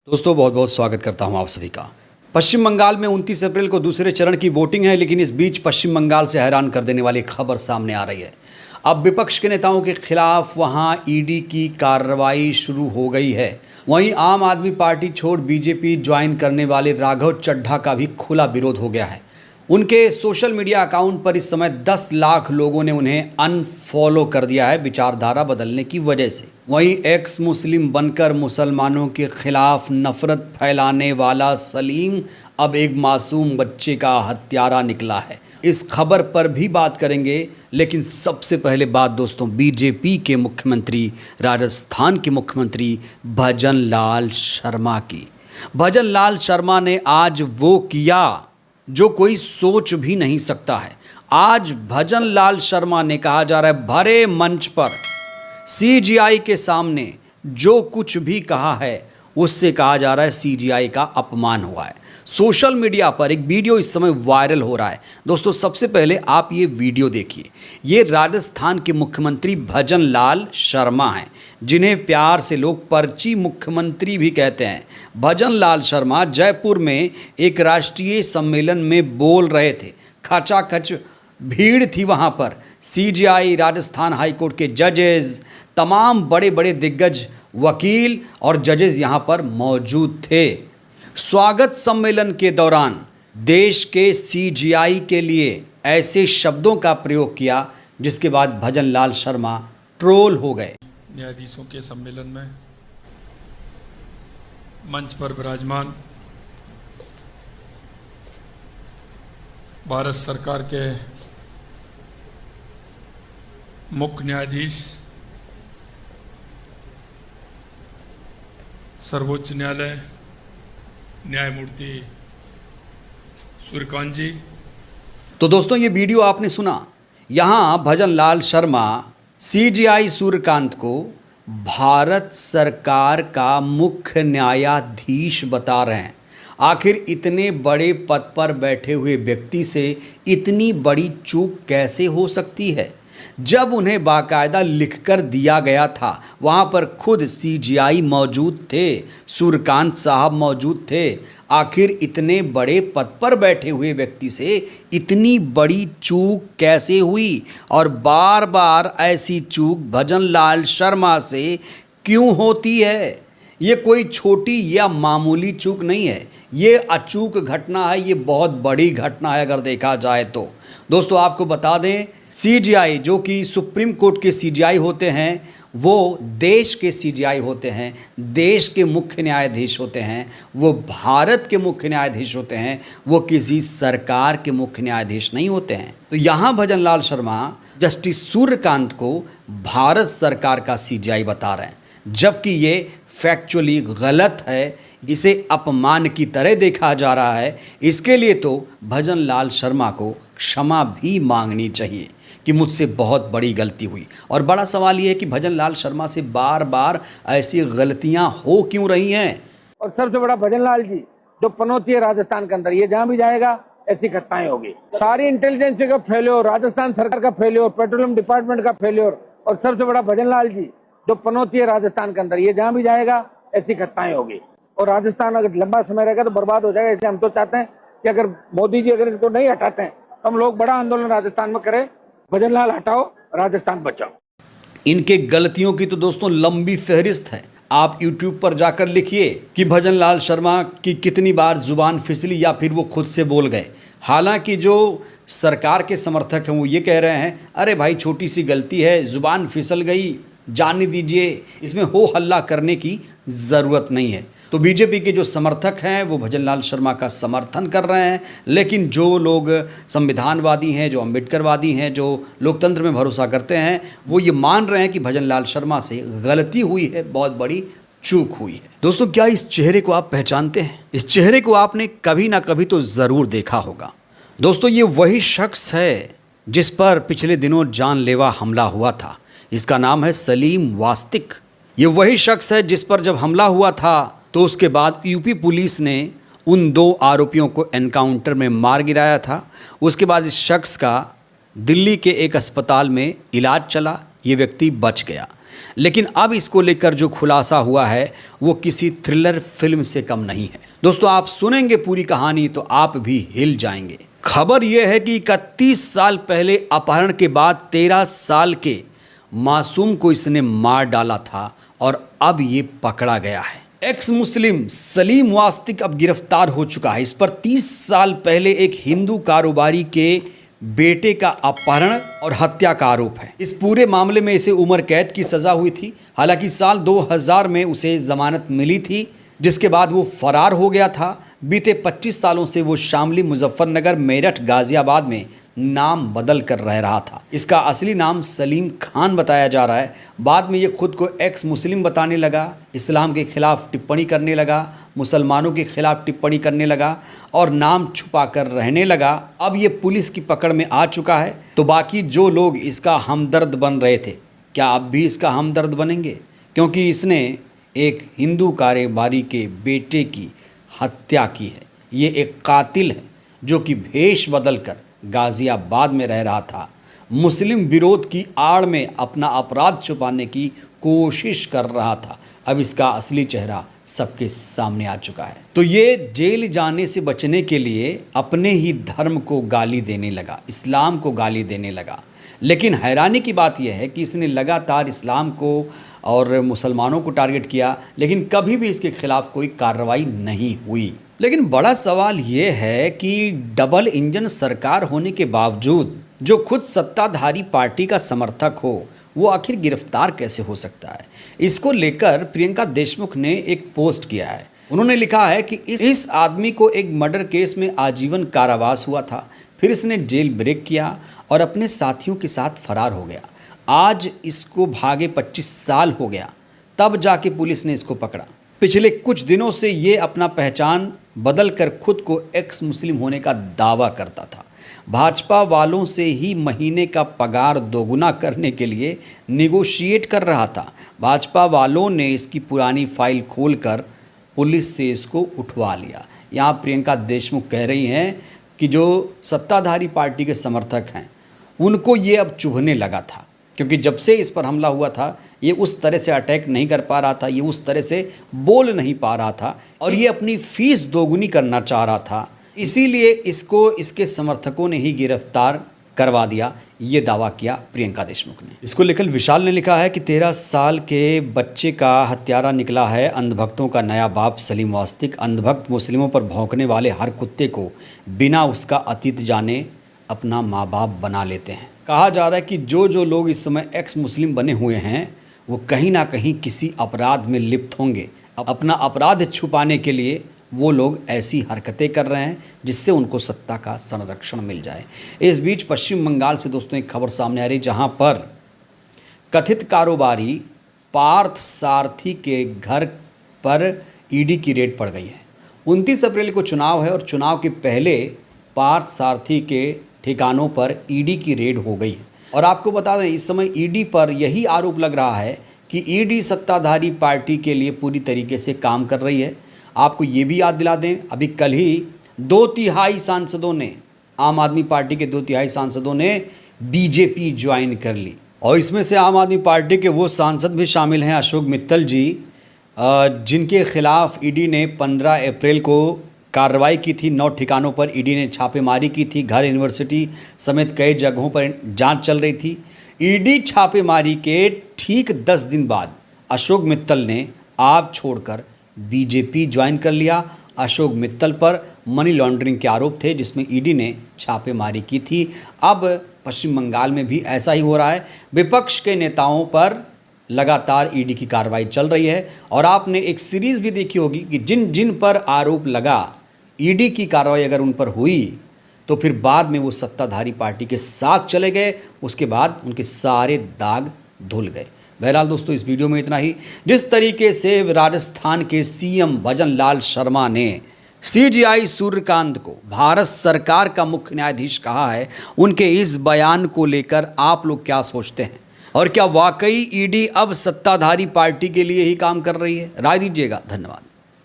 दोस्तों बहुत बहुत स्वागत करता हूं आप सभी का। पश्चिम बंगाल में 29 अप्रैल को दूसरे चरण की वोटिंग है, लेकिन इस बीच पश्चिम बंगाल से हैरान कर देने वाली खबर सामने आ रही है। अब विपक्ष के नेताओं के खिलाफ वहां ईडी की कार्रवाई शुरू हो गई है। वहीं आम आदमी पार्टी छोड़ बीजेपी ज्वाइन करने वाले राघव चड्ढा का भी खुला विरोध हो गया है। उनके सोशल मीडिया अकाउंट पर इस समय 10 लाख लोगों ने उन्हें अनफॉलो कर दिया है विचारधारा बदलने की वजह से। वहीं एक्स मुस्लिम बनकर मुसलमानों के खिलाफ नफरत फैलाने वाला सलीम अब एक मासूम बच्चे का हत्यारा निकला है। इस खबर पर भी बात करेंगे, लेकिन सबसे पहले बात दोस्तों बीजेपी के मुख्यमंत्री, राजस्थान के मुख्यमंत्री भजन लाल शर्मा की। भजन लाल शर्मा ने आज वो किया जो कोई सोच भी नहीं सकता है। आज भजन लाल शर्मा ने, कहा जा रहा है, भरे मंच पर सीजीआई के सामने जो कुछ भी कहा है उससे कहा जा रहा है सीजीआई का अपमान हुआ है। सोशल मीडिया पर एक वीडियो इस समय वायरल हो रहा है। दोस्तों सबसे पहले आप ये वीडियो देखिए। ये राजस्थान के मुख्यमंत्री भजन लाल शर्मा हैं, जिन्हें प्यार से लोग पर्ची मुख्यमंत्री भी कहते हैं। भजन लाल शर्मा जयपुर में एक राष्ट्रीय सम्मेलन में बोल रहे थे। खचाखच भीड़ थी वहाँ पर। सीजीआई, राजस्थान हाईकोर्ट के जजेस, तमाम बड़े बड़े दिग्गज वकील और जजेस यहाँ पर मौजूद थे। स्वागत सम्मेलन के दौरान देश के सीजीआई के लिए ऐसे शब्दों का प्रयोग किया, जिसके बाद भजन लाल शर्मा ट्रोल हो गए। न्यायाधीशों के सम्मेलन में मंच पर विराजमान भारत सरकार के मुख्य न्यायाधीश, सर्वोच्च न्यायालय न्यायमूर्ति सूर्यकांत जी। तो दोस्तों ये वीडियो आपने सुना। यहाँ भजन लाल शर्मा सीजीआई सूर्यकांत को भारत सरकार का मुख्य न्यायाधीश बता रहे हैं। आखिर इतने बड़े पद पर बैठे हुए व्यक्ति से इतनी बड़ी चूक कैसे हो सकती है, जब उन्हें बाकायदा लिखकर दिया गया था। वहाँ पर खुद सीजीआई मौजूद थे, सूर्यकांत साहब मौजूद थे। आखिर इतने बड़े पद पर बैठे हुए व्यक्ति से इतनी बड़ी चूक कैसे हुई, और बार बार ऐसी चूक भजन लाल शर्मा से क्यों होती है? ये कोई छोटी या मामूली चूक नहीं है, ये अचूक घटना है, ये बहुत बड़ी घटना है अगर देखा जाए तो। दोस्तों आपको बता दें, सीजीआई जो कि सुप्रीम कोर्ट के सीजीआई होते हैं, वो देश के सीजीआई होते हैं, देश के मुख्य न्यायाधीश होते हैं, वो भारत के मुख्य न्यायाधीश होते हैं, वो किसी सरकार के मुख्य न्यायाधीश नहीं होते हैं। तो यहाँ भजन लाल शर्मा जस्टिस सूर्यकांत को भारत सरकार का सीजीआई बता रहे हैं, जबकि ये फैक्चुअली गलत है। इसे अपमान की तरह देखा जा रहा है। इसके लिए तो भजन लाल शर्मा को क्षमा भी मांगनी चाहिए कि मुझसे बहुत बड़ी गलती हुई। और बड़ा सवाल ये है कि भजन लाल शर्मा से बार बार ऐसी गलतियां हो क्यों रही हैं। और सबसे बड़ा भजन लाल जी जो पनौती है राजस्थान के अंदर, ये जहां भी जाएगा ऐसी घटनाएं होगी। सारी इंटेलिजेंस का फेल्योर, राजस्थान सरकार का फेल्योर, पेट्रोलियम डिपार्टमेंट का फेल्योर, और सबसे बड़ा भजन लाल जी जो पनौती है राजस्थान के अंदर, ये जहां भी जाएगा ऐसी घटनाएं होगी। और राजस्थान अगर लंबा समय रहेगा तो बर्बाद हो जाएगा। इसलिए हम तो चाहते हैं कि अगर मोदी जी अगर इनको नहीं हटाते हैं तो हम लोग बड़ा आंदोलन राजस्थान में करें। भजन लाल हटाओ, राजस्थान बचाओ। इनके गलतियों की तो दोस्तों लंबी फहरिस्त है। आप YouTube पर जाकर लिखिए कि भजन लाल शर्मा की कितनी बार जुबान फिसली या फिर वो खुद से बोल गए। हालांकि जो सरकार के समर्थक हैं वो ये कह रहे हैं, अरे भाई छोटी सी गलती है, जुबान फिसल गई, जाने दीजिए, इसमें हो हल्ला करने की ज़रूरत नहीं है। तो बीजेपी के जो समर्थक हैं वो भजन लाल शर्मा का समर्थन कर रहे हैं, लेकिन जो लोग संविधानवादी हैं, जो अम्बेडकरवादी हैं, जो लोकतंत्र में भरोसा करते हैं, वो ये मान रहे हैं कि भजन लाल शर्मा से गलती हुई है, बहुत बड़ी चूक हुई है। दोस्तों क्या इस चेहरे को आप पहचानते हैं? इस चेहरे को आपने कभी ना कभी तो ज़रूर देखा होगा। दोस्तों ये वही शख्स है जिस पर पिछले दिनों जानलेवा हमला हुआ था। इसका नाम है सलीम वास्तिक। ये वही शख्स है जिस पर जब हमला हुआ था तो उसके बाद यूपी पुलिस ने उन 2 आरोपियों को एनकाउंटर में मार गिराया था। उसके बाद इस शख्स का दिल्ली के एक अस्पताल में इलाज चला, ये व्यक्ति बच गया। लेकिन अब इसको लेकर जो खुलासा हुआ है वो किसी थ्रिलर फिल्म से कम नहीं है। दोस्तों, आप सुनेंगे पूरी कहानी तो आप भी हिल जाएंगे। खबर यह है कि 31 साल पहले अपहरण के बाद 13 साल के मासूम को इसने मार डाला था और अब ये पकड़ा गया है। एक्स मुस्लिम सलीम वास्तिक अब गिरफ्तार हो चुका है। इस पर 30 साल पहले एक हिंदू कारोबारी के बेटे का अपहरण और हत्या का आरोप है। इस पूरे मामले में इसे उम्र कैद की सज़ा हुई थी। हालांकि साल 2000 में उसे जमानत मिली थी, जिसके बाद वो फरार हो गया था। बीते 25 सालों से वो शामली, मुजफ्फरनगर, मेरठ, गाज़ियाबाद में नाम बदल कर रह रहा था। इसका असली नाम सलीम खान बताया जा रहा है। बाद में ये खुद को एक्स मुस्लिम बताने लगा, इस्लाम के खिलाफ टिप्पणी करने लगा, मुसलमानों के खिलाफ टिप्पणी करने लगा और नाम छुपा कर रहने लगा। अब ये पुलिस की पकड़ में आ चुका है। तो बाकी जो लोग इसका हमदर्द बन रहे थे, क्या अब भी इसका हमदर्द बनेंगे? क्योंकि इसने एक हिंदू कारोबारी के बेटे की हत्या की है। ये एक कातिल है जो कि भेष बदलकर गाज़ियाबाद में रह रहा था। मुस्लिम विरोध की आड़ में अपना अपराध छुपाने की कोशिश कर रहा था। अब इसका असली चेहरा सबके सामने आ चुका है। तो ये जेल जाने से बचने के लिए अपने ही धर्म को गाली देने लगा, इस्लाम को गाली देने लगा। लेकिन हैरानी की बात यह है कि इसने लगातार इस्लाम को और मुसलमानों को टारगेट किया, लेकिन कभी भी इसके खिलाफ कोई कार्रवाई नहीं हुई। लेकिन बड़ा सवाल ये है कि डबल इंजन सरकार होने के बावजूद जो खुद सत्ताधारी पार्टी का समर्थक हो, वो आखिर गिरफ्तार कैसे हो सकता है? इसको लेकर प्रियंका देशमुख ने एक पोस्ट किया है। उन्होंने लिखा है कि इस आदमी को एक मर्डर केस में आजीवन कारावास हुआ था, फिर इसने जेल ब्रेक किया और अपने साथियों के साथ फरार हो गया। आज इसको भागे 25 साल हो गया, तब जाके पुलिस ने इसको पकड़ा। पिछले कुछ दिनों से ये अपना पहचान बदल कर खुद को एक्स मुस्लिम होने का दावा करता था। भाजपा वालों से ही महीने का पगार दोगुना करने के लिए निगोशिएट कर रहा था। भाजपा वालों ने इसकी पुरानी फाइल खोलकर पुलिस से इसको उठवा लिया। यहाँ प्रियंका देशमुख कह रही हैं कि जो सत्ताधारी पार्टी के समर्थक हैं उनको ये अब चुभने लगा था, क्योंकि जब से इस पर हमला हुआ था ये उस तरह से अटैक नहीं कर पा रहा था, ये उस तरह से बोल नहीं पा रहा था और ये अपनी फीस दोगुनी करना चाह रहा था। इसीलिए इसको इसके समर्थकों ने ही गिरफ्तार करवा दिया, ये दावा किया प्रियंका देशमुख ने। इसको लेकर विशाल ने लिखा है कि 13 साल के बच्चे का हत्यारा निकला है अंधभक्तों का नया बाप सलीम वास्तिक। अंधभक्त मुस्लिमों पर भौंकने वाले हर कुत्ते को बिना उसका अतीत जाने अपना माँ बाप बना लेते हैं। कहा जा रहा है कि जो लोग इस समय एक्स मुस्लिम बने हुए हैं वो कहीं ना कहीं किसी अपराध में लिप्त होंगे। अपना अपराध छुपाने के लिए वो लोग ऐसी हरकतें कर रहे हैं जिससे उनको सत्ता का संरक्षण मिल जाए। इस बीच पश्चिम बंगाल से दोस्तों एक खबर सामने आ रही, जहां पर कथित कारोबारी पार्थ सारथी के घर पर ईडी की रेड पड़ गई है। 29 अप्रैल को चुनाव है और चुनाव के पहले पार्थ सारथी के ठिकानों पर ईडी की रेड हो गई है। और आपको बता दें, इस समय ईडी पर यही आरोप लग रहा है कि ईडी सत्ताधारी पार्टी के लिए पूरी तरीके से काम कर रही है। आपको ये भी याद दिला दें, अभी कल ही 2/3 सांसदों ने, आम आदमी पार्टी के 2/3 सांसदों ने बीजेपी ज्वाइन कर ली। और इसमें से आम आदमी पार्टी के वो सांसद भी शामिल हैं, अशोक मित्तल जी, जिनके खिलाफ ईडी ने 15 अप्रैल को कार्रवाई की थी। 9 ठिकानों पर ईडी ने छापेमारी की थी। घर, यूनिवर्सिटी समेत कई जगहों पर जांच चल रही थी। ईडी छापेमारी के ठीक 10 दिन बाद अशोक मित्तल ने आप छोड़कर बीजेपी ज्वाइन कर लिया। अशोक मित्तल पर मनी लॉन्ड्रिंग के आरोप थे, जिसमें ईडी ने छापेमारी की थी। अब पश्चिम बंगाल में भी ऐसा ही हो रहा है। विपक्ष के नेताओं पर लगातार ईडी की कार्रवाई चल रही है और आपने एक सीरीज़ भी देखी होगी कि जिन जिन पर आरोप लगा, ईडी की कार्रवाई अगर उन पर हुई तो फिर बाद में वो सत्ताधारी पार्टी के साथ चले गए, उसके बाद उनके सारे दाग धुल गए। बहरहाल दोस्तों, इस वीडियो में इतना ही। जिस तरीके से राजस्थान के सीएम भजन लाल शर्मा ने सीजीआई सूर्यकांत को भारत सरकार का मुख्य न्यायाधीश कहा है, उनके इस बयान को लेकर आप लोग क्या सोचते हैं? और क्या वाकई ईडी अब सत्ताधारी पार्टी के लिए ही काम कर रही है? राय दीजिएगा। धन्यवाद।